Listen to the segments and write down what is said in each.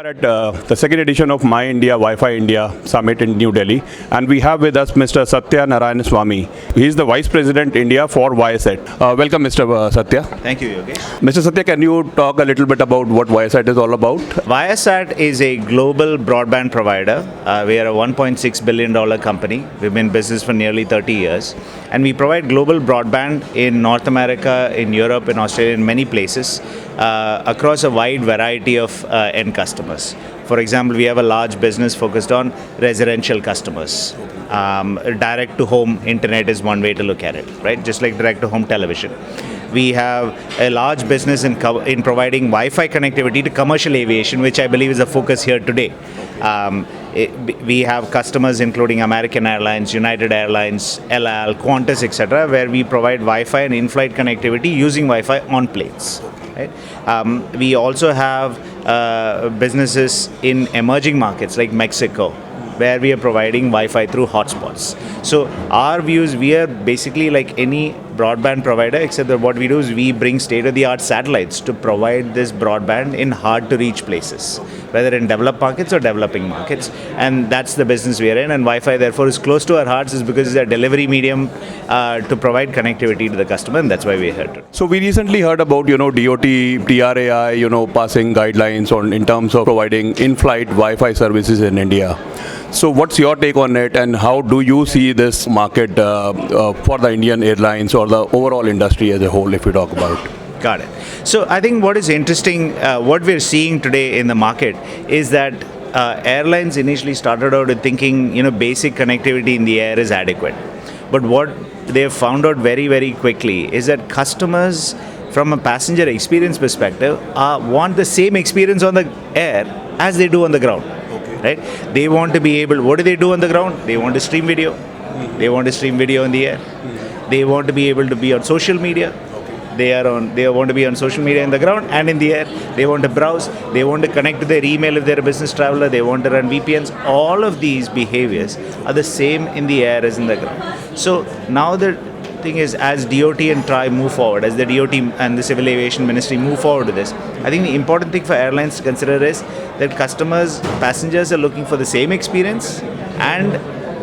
are at the second edition of My India Wi-Fi India Summit in New Delhi, and we have with us Mr. Sathya Narayanaswamy. He is the Vice President India for Viasat. Welcome, Mr. Sathya. Thank you, Yogesh. Mr. Sathya, can you talk a little bit about what Viasat is all about? Viasat is a global broadband provider. We are a $1.6 billion company. We've been in business for nearly 30 years. And we provide global broadband in North America, in Europe, in Australia, in many places, across a wide variety of end customers. For example, we have a large business focused on residential customers. Direct-to-home internet is one way to look at it, right? Just like direct-to-home television. We have a large business in providing Wi-Fi connectivity to commercial aviation, which I believe is a focus here today. We have customers including American Airlines, United Airlines, El Al, Qantas, etc., where we provide Wi-Fi and in-flight connectivity using Wi-Fi on planes. Right? We also have businesses in emerging markets like Mexico, where we are providing Wi-Fi through hotspots. So our views, we are basically like any broadband provider, except that what we do is we bring state-of-the-art satellites to provide this broadband in hard-to-reach places, whether in developed markets or developing markets. And that's the business we are in. And Wi-Fi, therefore, is close to our hearts is because it's a delivery medium to provide connectivity to the customer, and that's why we're here today. So we recently heard about, DOT, TRAI, passing guidelines in terms of providing in-flight Wi-Fi services in India. So what's your take on it, and how do you see this market for the Indian airlines or the overall industry as a whole, if we talk about? Got it. So I think what is interesting, what we're seeing today in the market is that airlines initially started out with thinking, basic connectivity in the air is adequate. But what they've found out very, very quickly is that customers, from a passenger experience perspective, want the same experience on the air as they do on the ground. Right? They want to be able, what do they do on the ground? They want to stream video. They want to stream video in the air. They want to be able to be on social media. They want to be on social media in the ground and in the air. They want to browse. They want to connect to their email if they're a business traveler. They want to run VPNs. All of these behaviors are the same in the air as in the ground. So now the thing is, as DOT and TRAI move forward, as the DOT and the Civil Aviation Ministry move forward to this, I think the important thing for airlines to consider is that passengers are looking for the same experience, and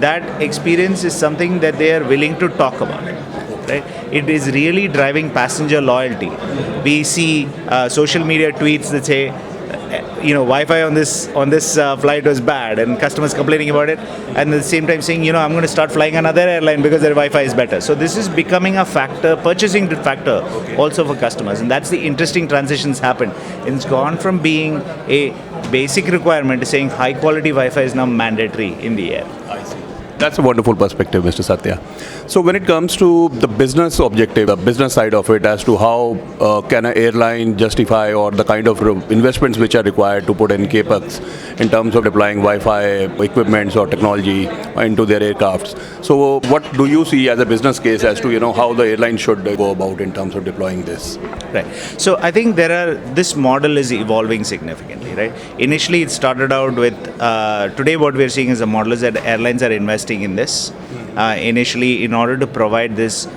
that experience is something that they are willing to talk about. Right? It is really driving passenger loyalty. We see social media tweets that say, Wi-Fi on this flight was bad, and customers complaining about it, and at the same time saying, I'm going to start flying another airline because their Wi-Fi is better. So this is becoming a factor, purchasing factor also for customers, and that's the interesting transitions happened. It's gone from being a basic requirement to saying high quality Wi-Fi is now mandatory in the air. I see. That's a wonderful perspective, Mr. Sathya. So when it comes to the business objective, the business side of it, as to how can an airline justify, or the kind of investments which are required to put in CAPEX in terms of deploying Wi-Fi equipments or technology into their aircrafts. So what do you see as a business case as to, how the airline should go about in terms of deploying this? Right. So I think this model is evolving significantly, right? Initially, it started out with, today what we're seeing is a model is that airlines are investing in this initially in order to provide this,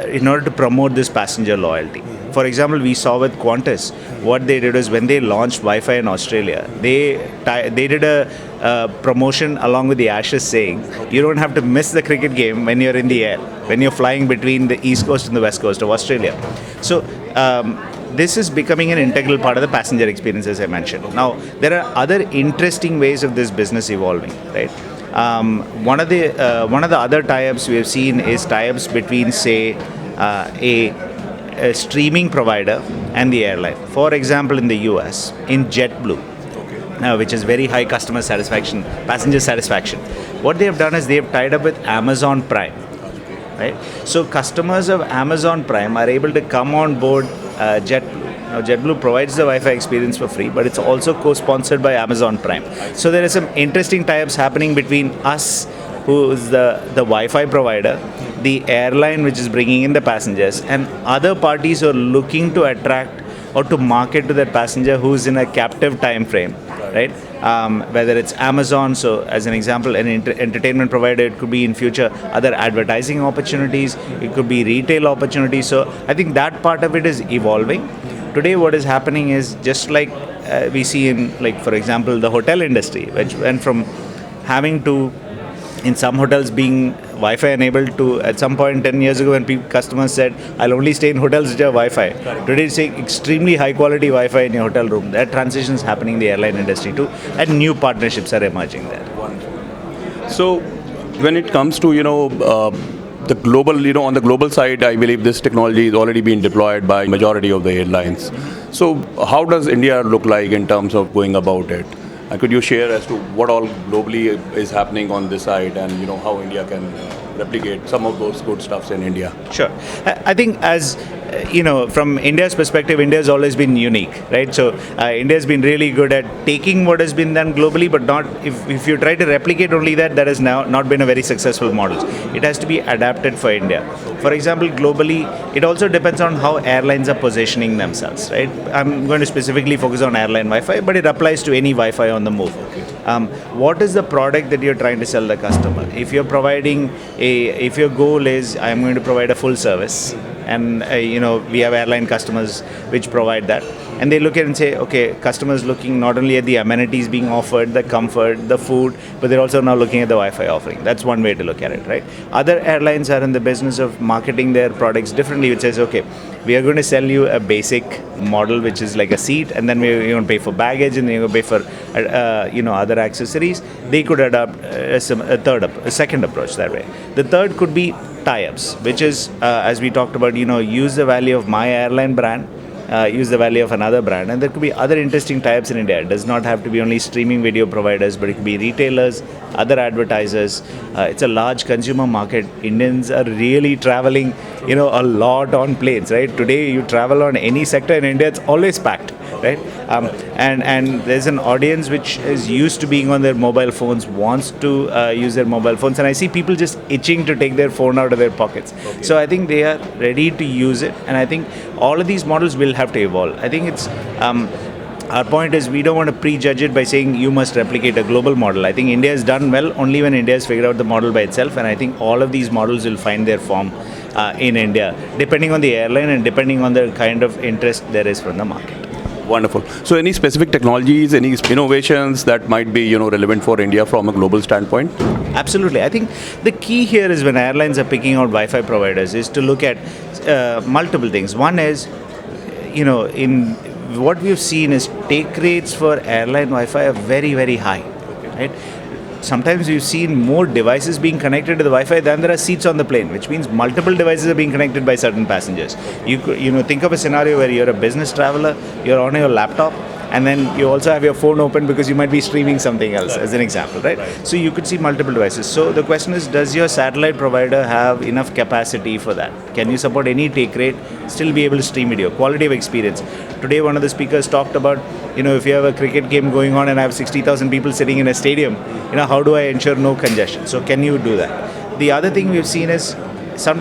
in order to promote this passenger loyalty. For example, we saw with Qantas, what they did is when they launched Wi-Fi in Australia, they did a promotion along with the Ashes saying, you don't have to miss the cricket game when you're in the air, when you're flying between the East Coast and the West Coast of Australia. So this is becoming an integral part of the passenger experience, as I mentioned. Now, there are other interesting ways of this business evolving, right? One of the other tie-ups we have seen is tie-ups between, say, a streaming provider and the airline. For example, in the US, in JetBlue, which is very high customer satisfaction, passenger satisfaction, what they have done is they have tied up with Amazon Prime. Right? So customers of Amazon Prime are able to come on board JetBlue. Now, JetBlue provides the Wi-Fi experience for free, but it's also co-sponsored by Amazon Prime. So there are some interesting tie-ups happening between us, who is the Wi-Fi provider, the airline which is bringing in the passengers, and other parties who are looking to attract or to market to that passenger who's in a captive time frame, right? Whether it's Amazon, so as an example, an entertainment provider, it could be in future other advertising opportunities, it could be retail opportunities. So I think that part of it is evolving. Today what is happening is, just like we see in, like, for example, the hotel industry, which went from having to, in some hotels, being Wi-Fi enabled to, at some point 10 years ago when customers said, I'll only stay in hotels which have Wi-Fi. Today it's extremely high quality Wi-Fi in your hotel room. That transition is happening in the airline industry too, and new partnerships are emerging there. So when it comes to, the global, on the global side, I believe this technology is already being deployed by majority of the airlines. So how does India look like in terms of going about it? Could you share as to what all globally is happening on this side, and how India can replicate some of those good stuffs in India? Sure. I think, as from India's perspective, India has always been unique, right? So India has been really good at taking what has been done globally, but not, if you try to replicate only that has now not been a very successful model. It has to be adapted for India. For example, globally, it also depends on how airlines are positioning themselves, right? I'm going to specifically focus on airline Wi-Fi, but it applies to any Wi-Fi on the move. What is the product that you're trying to sell the customer? If you're providing if your goal is, I'm going to provide a full service, and we have airline customers which provide that, and they look at it and say, okay, customers looking not only at the amenities being offered, the comfort, the food, but they're also now looking at the Wi-Fi offering. That's one way to look at it, right? Other airlines are in the business of marketing their products differently, which says, okay, we are going to sell you a basic model which is like a seat, and then we're going to pay for baggage, and you're going to pay for other accessories. They could adopt a second approach that way. The third could be tie-ups, which is, as we talked about, use the value of my airline brand, use the value of another brand, and there could be other interesting types in India. It does not have to be only streaming video providers, but it could be retailers, other advertisers. It's a large consumer market. Indians are really traveling, a lot on planes, right? Today, you travel on any sector in India, it's always packed, right? And there's an audience which is used to being on their mobile phones, wants to use their mobile phones, and I see people just itching to take their phone out of their pockets. Okay. So I think they are ready to use it, and I think all of these models will have to evolve. I think it's our point is, we don't want to prejudge it by saying you must replicate a global model. I think India has done well only when India has figured out the model by itself, and I think all of these models will find their form in India, depending on the airline and depending on the kind of interest there is from the market. Wonderful. So any specific technologies, any innovations that might be relevant for India from a global standpoint? Absolutely. I think the key here is, when airlines are picking out Wi-Fi providers, is to look at multiple things. One is, in what we've seen is take rates for airline Wi-Fi are very, very high, right? Sometimes we've seen more devices being connected to the Wi-Fi than there are seats on the plane, which means multiple devices are being connected by certain passengers. You think of a scenario where you're a business traveler, you're on your laptop, and then you also have your phone open because you might be streaming something else, as an example, right? So you could see multiple devices. So the question is, does your satellite provider have enough capacity for that? Can you support any take rate, still be able to stream video, quality of experience? Today, one of the speakers talked about, if you have a cricket game going on and I have 60,000 people sitting in a stadium, how do I ensure no congestion? So can you do that? The other thing we've seen is,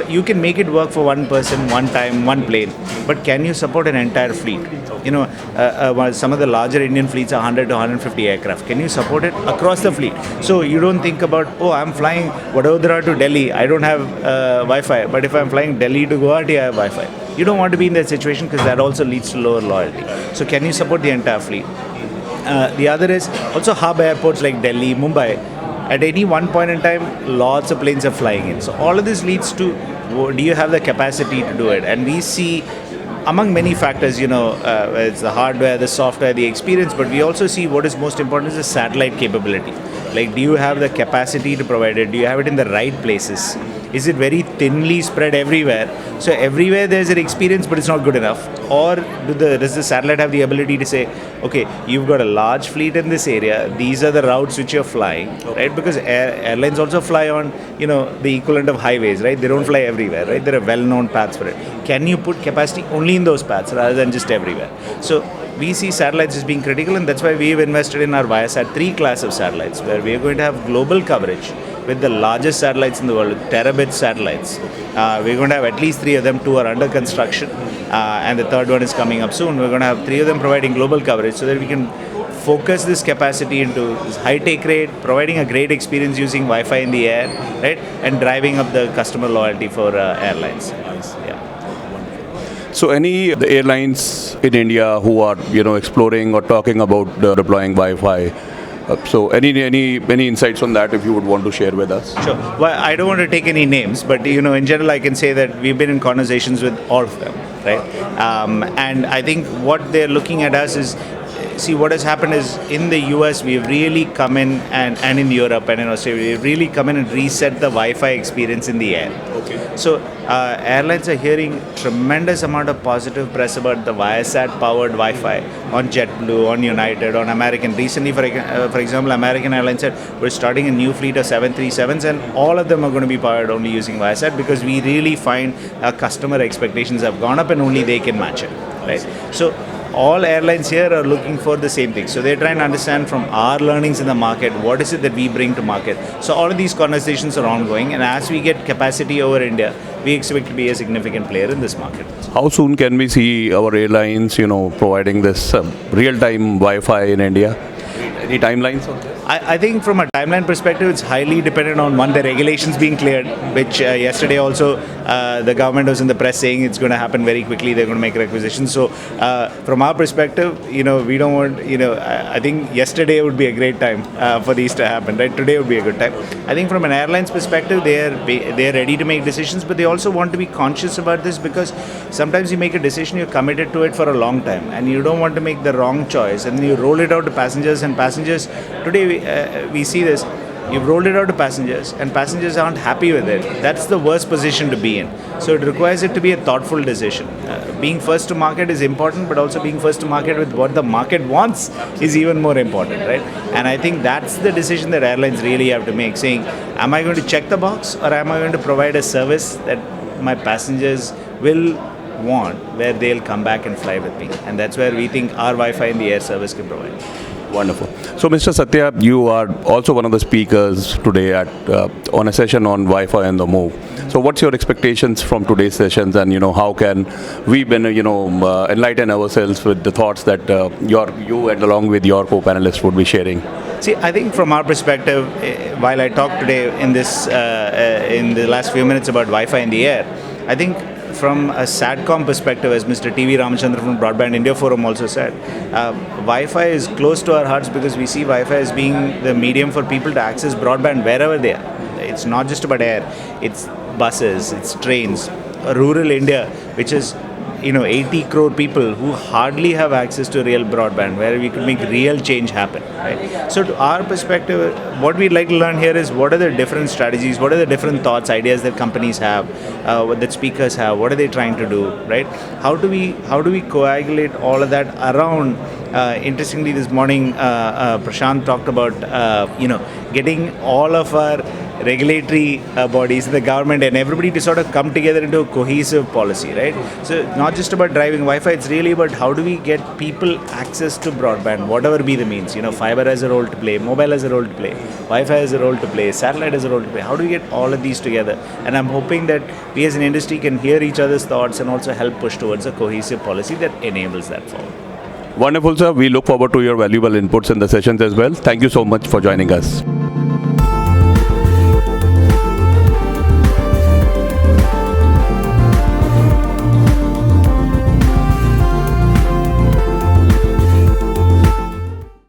you can make it work for one person, one time, one plane, but can you support an entire fleet? Some of the larger Indian fleets are 100 to 150 aircraft. Can you support it across the fleet? So you don't think about, I'm flying Vadodara to Delhi, I don't have Wi-Fi, but if I'm flying Delhi to Guwahati, I have Wi-Fi. You don't want to be in that situation, because that also leads to lower loyalty. So can you support the entire fleet? The other is also hub airports like Delhi, Mumbai. At any one point in time, lots of planes are flying in. So all of this leads to, do you have the capacity to do it? And we see, among many factors, it's the hardware, the software, the experience, but we also see what is most important is the satellite capability. Like, do you have the capacity to provide it? Do you have it in the right places? Is it very thinly spread everywhere? So everywhere there's an experience, but it's not good enough. Or does the satellite have the ability to say, okay, you've got a large fleet in this area, these are the routes which you're flying, right? Because airlines also fly on, the equivalent of highways, right? They don't fly everywhere, right? There are well-known paths for it. Can you put capacity only in those paths rather than just everywhere? So we see satellites as being critical, and that's why we've invested in our Viasat 3 class of satellites, where we are going to have global coverage with the largest satellites in the world, terabit satellites. We're going to have at least 3 of them. 2 are under construction, and the third one is coming up soon. We're going to have 3 of them providing global coverage, so that we can focus this capacity into this high take rate, providing a great experience using Wi-Fi in the air, right, and driving up the customer loyalty for airlines. Nice. Yeah. So any the airlines in India who are exploring or talking about deploying Wi-Fi. So any insights on that if you would want to share with us? Sure. Well, I don't want to take any names, but in general, I can say that we've been in conversations with all of them, right? And I think what they're looking at us is, see, what has happened is in the US, we've really come in, and in Europe and in Australia, we've really come in and reset the Wi-Fi experience in the air. Okay. So airlines are hearing tremendous amount of positive press about the Viasat powered Wi-Fi on JetBlue, on United, on American. Recently, for example, American Airlines said we're starting a new fleet of 737s, and all of them are going to be powered only using Viasat, because we really find our customer expectations have gone up and only they can match it, right? So all airlines here are looking for the same thing. So they're trying to understand from our learnings in the market, what is it that we bring to market. So all of these conversations are ongoing, and as we get capacity over India, we expect to be a significant player in this market. How soon can we see our airlines, providing this real-time Wi-Fi in India? Any timelines on this? I think from a timeline perspective, it's highly dependent on one, the regulations being cleared, which yesterday also the government was in the press saying it's going to happen very quickly. They're going to make requisitions. So from our perspective, we don't want, I think yesterday would be a great time for these to happen, right? Today would be a good time. I think from an airline's perspective, they're ready to make decisions, but they also want to be conscious about this, because sometimes you make a decision, you're committed to it for a long time, and you don't want to make the wrong choice, and then you roll it out to passengers, and passengers, today we see this, you've rolled it out to passengers and passengers aren't happy with it. That's the worst position to be in. So it requires it to be a thoughtful decision. Being first to market is important, but also being first to market with what the market wants is even more important, right? And I think that's the decision that airlines really have to make, saying, am I going to check the box, or am I going to provide a service that my passengers will want, where they'll come back and fly with me? And that's where we think our Wi-Fi in the air service can provide. Wonderful. So, Mr. Sathya, you are also one of the speakers today on a session on Wi-Fi and the move. So, what's your expectations from today's sessions, and how can we, enlighten ourselves with the thoughts that you and along with your co-panelists would be sharing? See, I think from our perspective, while I talked today in the last few minutes about Wi-Fi in the air, I think from a SATCOM perspective, as Mr. T.V. Ramachandran from Broadband India Forum also said, Wi-Fi is close to our hearts, because we see Wi-Fi as being the medium for people to access broadband wherever they are. It's not just about air, it's buses, it's trains. Rural India, which is 80 crore people who hardly have access to real broadband, where we could make real change happen, right? So to our perspective, what we'd like to learn here is, what are the different strategies, what are the different thoughts, ideas that companies have, that speakers have, what are they trying to do, right? How do we coagulate all of that around? Interestingly, this morning, Prashant talked about, getting all of our regulatory bodies, the government and everybody to sort of come together into a cohesive policy, right? So not just about driving Wi-Fi, it's really about how do we get people access to broadband, whatever be the means. Fiber has a role to play, mobile has a role to play, Wi-Fi has a role to play, satellite has a role to play. How do we get all of these together? And I'm hoping that we as an industry can hear each other's thoughts and also help push towards a cohesive policy that enables that forward. Wonderful, sir. We look forward to your valuable inputs in the sessions as well. Thank you so much for joining us.